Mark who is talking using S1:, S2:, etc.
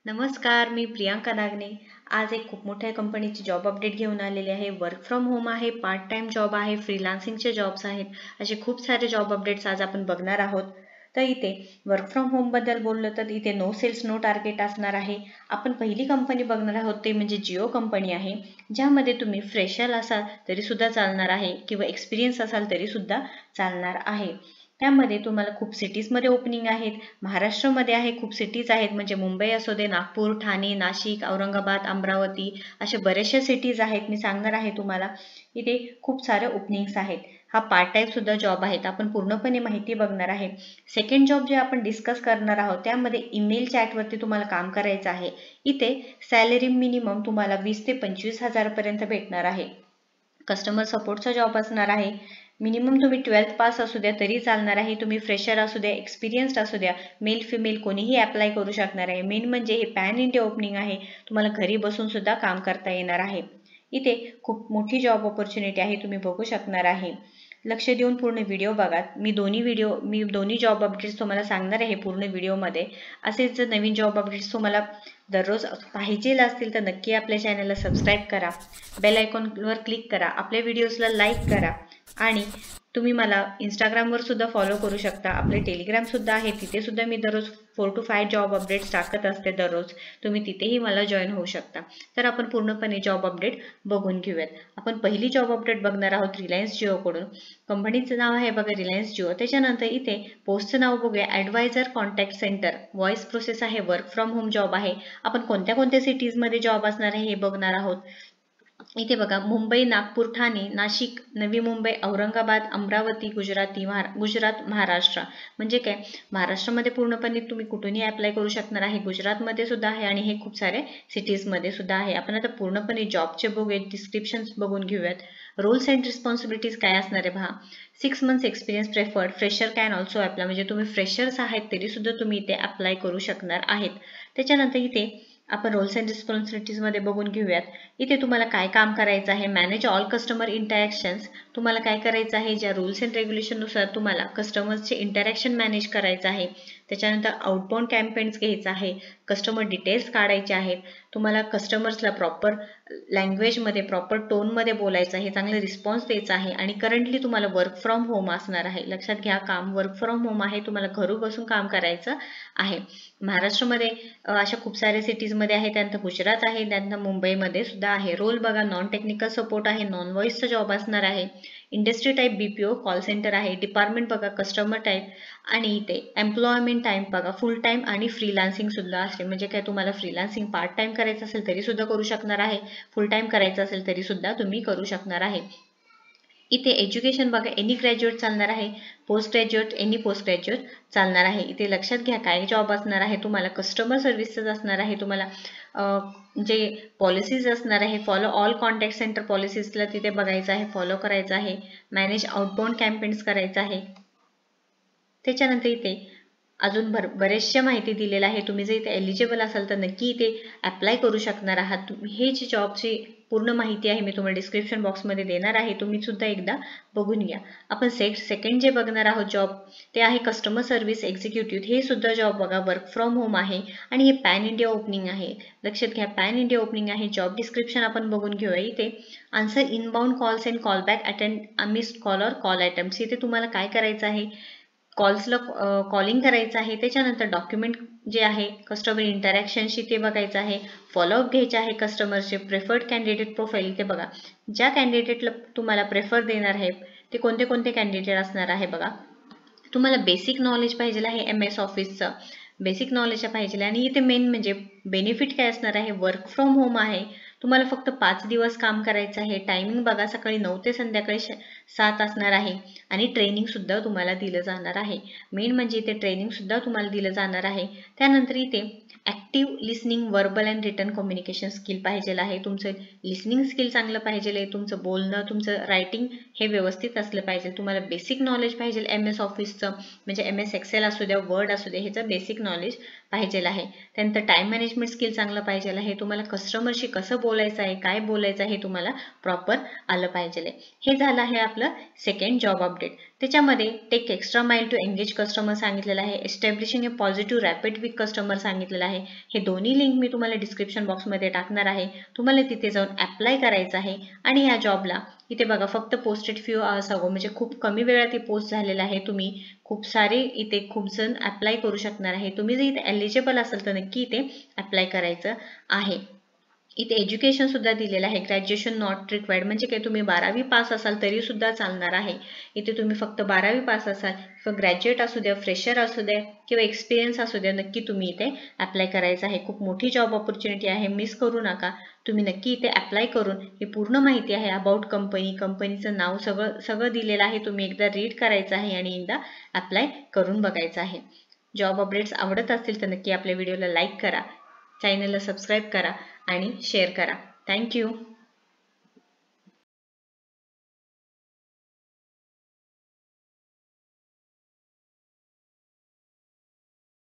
S1: नमस्कार, मी प्रियांका नागने. आज एक खूप मोठ्या कंपनीची जॉब अपडेट घेऊन आलेली आहे. वर्क फ्रॉम होम आहे, पार्ट टाइम जॉब आहे, फ्रीलान्सिंगचे जॉब्स आहेत. असे खूप सारे जॉब अपडेट्स आज आपण बघणार आहोत. तर इथे वर्क फ्रॉम होम बद्दल बोललं तर इथे नो सेल्स नो टार्गेट असणार आहे. आपण पहिली कंपनी बघणार आहोत ते म्हणजे जिओ कंपनी आहे, ज्यामध्ये तुम्ही फ्रेशर असाल तरी सुद्धा चालणार आहे किंवा एक्सपिरियन्स असाल तरी सुद्धा चालणार आहे. त्यामध्ये तुम्हाला खूप सिटीजमध्ये ओपनिंग आहेत. महाराष्ट्रामध्ये आहे, खूप सिटीज आहेत, म्हणजे मुंबई असू दे, नागपूर, ठाणे, नाशिक, औरंगाबाद, अमरावती असे बरेचसे सिटीज आहेत. मी सांगणार आहे तुम्हाला. इथे खूप सारे ओपनिंग्स आहेत. हा पार्ट टाइम सुद्धा जॉब आहेत. आपण पूर्णपणे माहिती बघणार आहे. सेकंड जॉब जे आपण डिस्कस करणार आहोत त्यामध्ये ईमेल चॅटवरती तुम्हाला काम करायचं आहे. इथे सॅलरी मिनिमम तुम्हाला 20 ते 25 हजारपर्यंत भेटणार आहे. कस्टमर सपोर्टचा जॉब असणार आहे. मिनिमम तुम्ही 12th पास असू द्या तरी चालणार आहे. तुम्ही फ्रेशर असू द्या, एक्सपिरियन्स्ड असू द्या, मेल फिमेल कोणीही अप्लाय करू शकणार आहे. मेन म्हणजे हे पॅन इंडिया ओपनिंग आहे. तुम्हाला घरी बसून सुद्धा काम करता येणार आहे. इथे खूप मोठी जॉब ऑपॉर्च्युनिटी आहे, तुम्ही बघू शकणार आहे. लक्ष देऊन पूर्ण व्हिडिओ बघा. मी दोन्ही जॉब अपडेट्स तुम्हाला सांगणार आहे पूर्ण व्हिडिओमध्ये. असेच जर नवीन जॉब अपडेट्स तुम्हाला दररोज पाहिजे असतील तर नक्की आपल्या चॅनलला सबस्क्राईब करा, बेल आयकॉनवर क्लिक करा, आपल्या व्हिडिओजला लाईक करा आणि तुम्ही मला इंस्टाग्रामवर सुद्धा फॉलो करू शकता. आपले टेलिग्राम सुद्धा आहे, तिथे सुद्धा मी दररोज 4 to 5 जॉब अपडेट्स टाकत असते दररोज. तुम्ही तिथेही मला जॉईन होऊ शकता. तर आपण पूर्णपणे जॉब अपडेट बघून घेऊयात. आपण पहिली जॉब अपडेट बघणार आहोत रिलायन्स जिओकडून. कंपनीचं नाव आहे बघा रिलायन्स जिओ. त्याच्यानंतर इथे पोस्टचं नाव बघूया, advisor contact centre, voice process आहे, वर्क फ्रॉम होम जॉब आहे. आपण कोणत्या कोणत्या सिटीजमध्ये जॉब असणार आहे हे बघणार आहोत. इथे बघा, मुंबई, नागपूर, ठाणे, नाशिक, नवी मुंबई, औरंगाबाद, अमरावती, गुजरात, महाराष्ट्र. म्हणजे काय, महाराष्ट्रामध्ये पूर्णपणे तुम्ही कुठूनही अप्लाय करू शकणार आहे. गुजरातमध्ये सुद्धा आहे आणि हे खूप सारे सिटीजमध्ये सुद्धा आहे. आपण आता पूर्णपणे जॉबचे बघूयात, डिस्क्रिप्शन बघून घेऊयात. रोल्स अँड रिस्पॉन्सिबिलिटीज काय असणार आहे पहा. 6 months experience preferred, fresher can also apply, म्हणजे तुम्ही फ्रेशर्स आहेत तरी सुद्धा तुम्ही इथे अप्लाय करू शकणार आहेत. त्याच्यानंतर इथे आपण रोल्स अँड रिस्पॉन्सिबिलिटीज मध्ये बघून घेऊयात. इथे तुम्हाला काय काम करायचं आहे. Manage all customer interactions. तुम्हाला काय करायचं आहे, ज्या रूल्स अँड रेग्युलेशननुसार तुम्हाला कस्टमर्सचे इंटरॅक्शन मॅनेज करायचं आहे. त्याच्यानंतर आउटबाउंड कॅम्पेन्स घ्यायचं आहे, कस्टमर डिटेल्स काढायचे आहेत. तुम्हाला कस्टमर्सला प्रॉपर लँग्वेजमध्ये, प्रॉपर टोनमध्ये बोलायचं आहे, चांगलं रिस्पॉन्स द्यायचा आहे. आणि करंटली तुम्हाला वर्क फ्रॉम होम असणार आहे. लक्षात घ्या, काम वर्क फ्रॉम होम आहे, तुम्हाला घरून बसून काम करायचं आहे. महाराष्ट्रामध्ये अशा खूप साऱ्या सिटीजमध्ये आहे. त्यानंतर गुजरात आहे, त्यानंतर मुंबईमध्ये सुद्धा आहे. रोल बघा, नॉन टेक्निकल सपोर्ट आहे, नॉन व्हॉइसचा जॉब असणार आहे. Industry type BPO call centre आहे. डिपार्टमेंट बघा, कस्टमर टाईप. आणि इथे एम्प्लॉयमेंट टाईम बघा, फुल टाईम आणि फ्रीलान्सिंग सुद्धा असते. म्हणजे काय, तुम्हाला फ्रीलान्सिंग पार्ट टाइम करायचं असेल तरी सुद्धा करू शकणार आहे, फुल टाइम करायचं असेल तरी सुद्धा तुम्ही करू शकणार आहे. इथे एज्युकेशन बघा, एनी ग्रॅज्युएट चालणार आहे, post graduate, any post graduate चालणार आहे. इथे लक्षात घ्या काय जॉब असणार आहे. तुम्हाला कस्टमर सर्व्हिसेस असणार आहे. तुम्हाला जे पॉलिसीज असणार आहे, फॉलो ऑल कॉन्टॅक्ट सेंटर पॉलिसीजला तिथे बघायचं आहे, फॉलो करायचं आहे. मॅनेज आउटबाउंड कॅम्पेन्स करायचं आहे. त्याच्यानंतर इथे अजून बरेचशा माहिती दिलेल्या आहे. तुम्ही जर इथे एलिजिबल असाल तर नक्की इथे अप्लाय करू शकणार आहात. हे जी जॉबची पूर्ण माहिती आहे मी तुम्हाला डिस्क्रिप्शन बॉक्समध्ये देणार आहे, तुम्ही सुद्धा एकदा बघून घ्या. आपण सेकंड जे बघणार आहोत जॉब ते आहे कस्टमर सर्व्हिस एक्झिक्युटिव्ह. हे सुद्धा जॉब बघा, वर्क फ्रॉम होम आहे आणि हे पॅन इंडिया ओपनिंग आहे. लक्षात घ्या, पॅन इंडिया ओपनिंग आहे. जॉब डिस्क्रिप्शन आपण बघून घेऊया. इथे answer inbound calls and call back, attend missed call और कॉल आयटम्स. इथे तुम्हाला काय करायचं आहे, कॉल्सला कॉलिंग करायचं आहे. त्याच्यानंतर डॉक्युमेंट जे आहे कस्टमर इंटरॅक्शनशी ते बघायचं आहे. फॉलोअप घ्यायचे आहे कस्टमरचे. प्रेफर्ड कॅन्डिडेट प्रोफाईल, ते बघा, ज्या कॅन्डिडेटला तुम्हाला प्रेफर देणार आहे ते कोणते कोणते कॅन्डिडेट असणार आहे बघा. तुम्हाला बेसिक नॉलेज पाहिजे आहे, MS ऑफिसचं बेसिक नॉलेज पाहिजे. आणि इथे मेन म्हणजे बेनिफिट काय असणार आहे, वर्क फ्रॉम होम आहे. तुम्हाला फक्त 5 दिवस काम करायचं आहे. टायमिंग बघा, सकाळी 9 ते संध्याकाळी 7 असणार आहे. आणि ट्रेनिंग सुद्धा तुम्हाला दिलं जाणार आहे. मेन म्हणजे इथे ट्रेनिंग सुद्धा तुम्हाला दिलं जाणार आहे. त्यानंतर इथे active listening, verbal and return communication skill पाहिजे आहे. तुमचं लिसनिंग स्किल चांगलं पाहिजे आहे, तुमचं बोलणं, तुमचं रायटिंग हे व्यवस्थित असलं पाहिजे. तुम्हाला बेसिक नॉलेज पाहिजे MS ऑफिसचं, म्हणजे MS एक्सेल असू द्या, वर्ड असू द्या, ह्याचं बेसिक नॉलेज पाहिजे आहे. त्यानंतर टाईम मॅनेजमेंट स्किल चांगलं पाहिजे आहे. तुम्हाला कस्टमरशी कसं बोलायचं आहे, काय बोलायचं आहे, हे तुम्हाला प्रॉपर आलं पाहिजे. हे झालं आहे आपलं सेकंड जॉब अपडेट. त्याच्यामध्ये टेक एक्स्ट्रा माइल टू एंगेज कस्टमर सांगितलेलं आहे, establishing A positive rapid with customer सांगितलेलं आहे. हे दोन्ही लिंक मी तुम्हाला डिस्क्रिप्शन बॉक्समध्ये टाकणार आहे. तुम्हाला तिथे जाऊन अप्लाय करायचं आहे. आणि या जॉबला इथे बघा फक्त पोस्टेड फ्यू म्हणजे खूप कमी वेळात ही पोस्ट झालेला आहे. तुम्ही खूप सारे इथे खूप जण अप्लाय करू शकणार आहे. तुम्ही जर इथे एलिजिबल असाल तर नक्की इथे अप्लाय करायचं आहे. इथे एज्युकेशन सुद्धा दिलेलं आहे, ग्रॅज्युएशन नॉट रिक्वायर्ड, म्हणजे काय तुम्ही 12वी पास असाल तरी सुद्धा चालणार आहे. इथे तुम्ही फक्त 12वी पास असाल किंवा ग्रॅज्युएट असू द्या, फ्रेशर असू द्या किंवा एक्सपिरियन्स असू द्या, नक्की तुम्ही इथे अप्लाय करायचं आहे. खूप मोठी जॉब ऑपॉर्च्युनिटी आहे, मिस करू नका. तुम्ही नक्की इथे अप्लाय करून ही पूर्ण माहिती आहे अबाउट कंपनी, कंपनीचं नाव सगळं दिलेलं आहे. तुम्ही एकदा रीड करायचं आहे आणि एकदा अप्लाय करून बघायचं आहे. जॉब अपडेट्स आवडत असतील तर नक्की आपल्या व्हिडिओला लाईक करा, चॅनलला सबस्क्राईब करा आणि शेअर करा. थँक्यू.